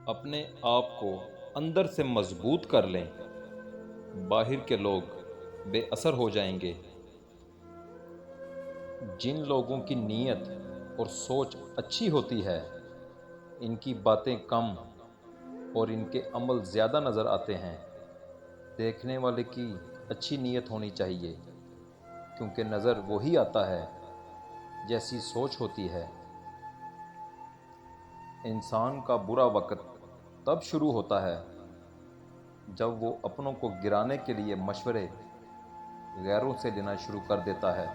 اپنے آپ کو اندر سے مضبوط کر لیں، باہر کے لوگ بے اثر ہو جائیں گے۔ جن لوگوں کی نیت اور سوچ اچھی ہوتی ہے، ان کی باتیں کم اور ان کے عمل زیادہ نظر آتے ہیں۔ دیکھنے والے کی اچھی نیت ہونی چاہیے، کیونکہ نظر وہی آتا ہے جیسی سوچ ہوتی ہے۔ انسان کا برا وقت تب شروع ہوتا ہے جب وہ اپنوں کو گرانے کے لیے مشورے غیروں سے لینا شروع کر دیتا ہے۔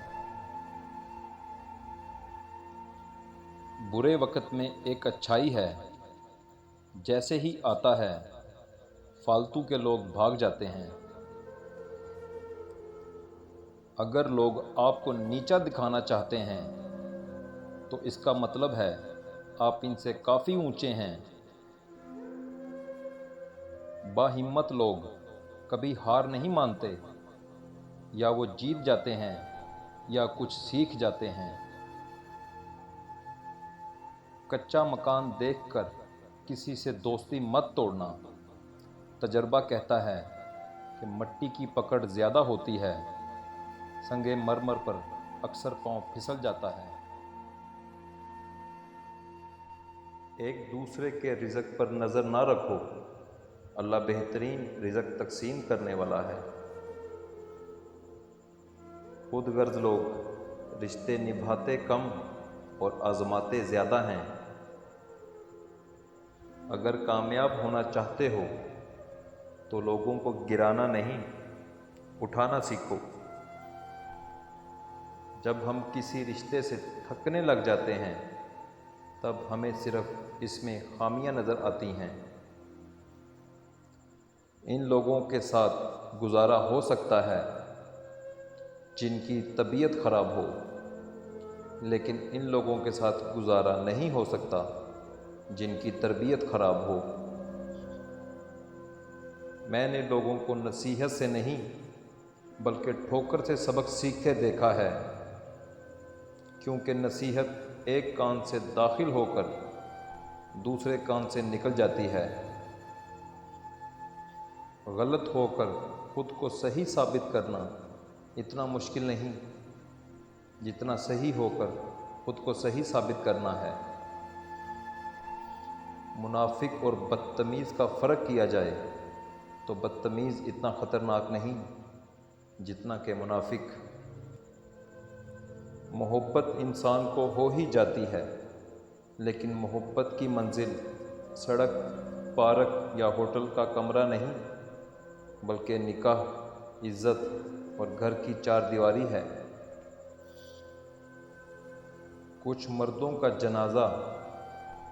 برے وقت میں ایک اچھائی ہے، جیسے ہی آتا ہے فالتو کے لوگ بھاگ جاتے ہیں۔ اگر لوگ آپ کو نیچا دکھانا چاہتے ہیں تو اس کا مطلب ہے آپ ان سے کافی اونچے ہیں۔ باہمت لوگ کبھی ہار نہیں مانتے، یا وہ جیت جاتے ہیں یا کچھ سیکھ جاتے ہیں۔ کچا مکان دیکھ کر کسی سے دوستی مت توڑنا۔ تجربہ کہتا ہے کہ مٹی کی پکڑ زیادہ ہوتی ہے، سنگ مرمر پر اکثر پاؤں پھسل جاتا ہے۔ ایک دوسرے کے رزق پر نظر نہ رکھو، اللہ بہترین رزق تقسیم کرنے والا ہے۔ خود غرض لوگ رشتے نبھاتے کم اور آزماتے زیادہ ہیں۔ اگر کامیاب ہونا چاہتے ہو تو لوگوں کو گرانا نہیں، اٹھانا سیکھو۔ جب ہم کسی رشتے سے تھکنے لگ جاتے ہیں تب ہمیں صرف اس میں خامیاں نظر آتی ہیں۔ ان لوگوں کے ساتھ گزارا ہو سکتا ہے جن کی طبیعت خراب ہو، لیکن ان لوگوں کے ساتھ گزارا نہیں ہو سکتا جن کی تربیت خراب ہو۔ میں نے لوگوں کو نصیحت سے نہیں بلکہ ٹھوکر سے سبق سیکھتے دیکھا ہے، کیونکہ نصیحت ایک کان سے داخل ہو کر دوسرے کان سے نکل جاتی ہے۔ غلط ہو کر خود کو صحیح ثابت کرنا اتنا مشکل نہیں جتنا صحیح ہو کر خود کو صحیح ثابت کرنا ہے۔ منافق اور بدتمیز کا فرق کیا جائے تو بدتمیز اتنا خطرناک نہیں جتنا کہ منافق۔ محبت انسان کو ہو ہی جاتی ہے، لیکن محبت کی منزل سڑک، پارک یا ہوٹل کا کمرہ نہیں، بلکہ نکاح، عزت اور گھر کی چار دیواری ہے۔ کچھ مردوں کا جنازہ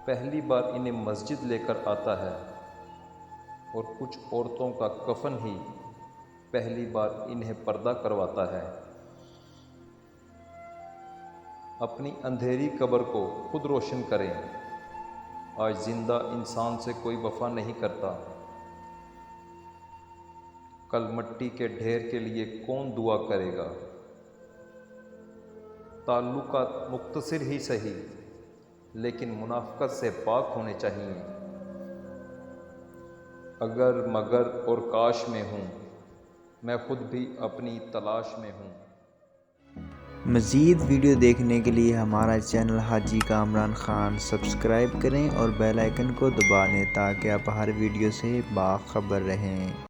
پہلی بار انہیں مسجد لے کر آتا ہے، اور کچھ عورتوں کا کفن ہی پہلی بار انہیں پردہ کرواتا ہے۔ اپنی اندھیری قبر کو خود روشن کریں۔ آج زندہ انسان سے کوئی وفا نہیں کرتا، کل مٹی کے ڈھیر کے لیے کون دعا کرے گا؟ تعلقات مختصر ہی صحیح، لیکن منافقت سے پاک ہونے چاہیے۔ اگر مگر اور کاش میں ہوں، میں خود بھی اپنی تلاش میں ہوں۔ مزید ویڈیو دیکھنے کے لیے ہمارا چینل حاجی کامران خان سبسکرائب کریں اور بیل آئیکن کو دبا دیں تاکہ آپ ہر ویڈیو سے باخبر رہیں۔